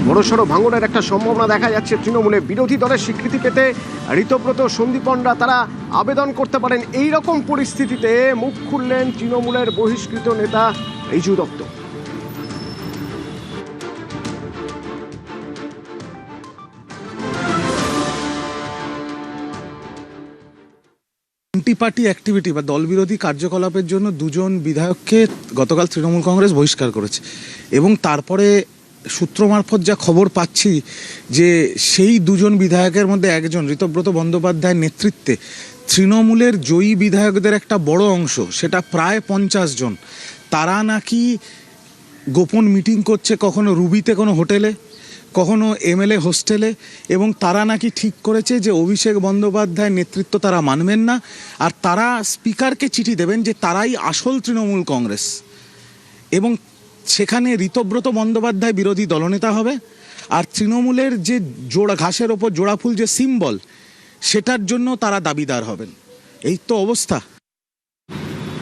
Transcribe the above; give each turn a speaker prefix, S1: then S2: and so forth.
S1: বড়সড় ভাঙনের একটা সম্ভাবনা দেখা যাচ্ছে তৃণমূলে। বিরোধী দলের স্বীকৃতি পেতে ঋতব্রত, সন্দীপনরা তারা আবেদন করতে পারেন। এই রকম পরিস্থিতিতে মুখ খুললেন তৃণমূলের বহিষ্কৃত নেতা ঋজু দত্ত।
S2: অ্যান্টি পার্টি অ্যাক্টিভিটি বা দলবিরোধী কার্যকলাপের জন্য দুজন বিধায়ককে গতকাল তৃণমূল কংগ্রেস বহিষ্কার করেছে। এবং তারপরে সূত্র মারফত যা খবর পাচ্ছি যে সেই দুজন বিধায়কের মধ্যে একজন, ঋতব্রত বন্দ্যোপাধ্যায়ের নেতৃত্বে তৃণমূলের জয়ী বিধায়কদের একটা বড় অংশ, সেটা প্রায় 50 জন, তারা নাকি গোপন মিটিং করছে, কখনো রুবিতে কোনো হোটেলে, কখনো এমএলএ হোস্টেলে, এবং তারা নাকি ঠিক করেছে যে অভিষেক বন্দ্যোপাধ্যায়ের নেতৃত্ব তারা মানবেন না, আর তারা স্পিকারকে চিঠি দেবেন যে তারাই আসল তৃণমূল কংগ্রেস, এবং সেখানে ঋতব্রত বন্দ্যোপাধ্যায় বিরোধী দলনেতা হবে, আর তৃণমূলের যে জোড়া ঘাসের ওপর জোড়া ফুল যে সিম্বল, সেটার জন্য তারা দাবিদার হবেন। এই তো অবস্থা।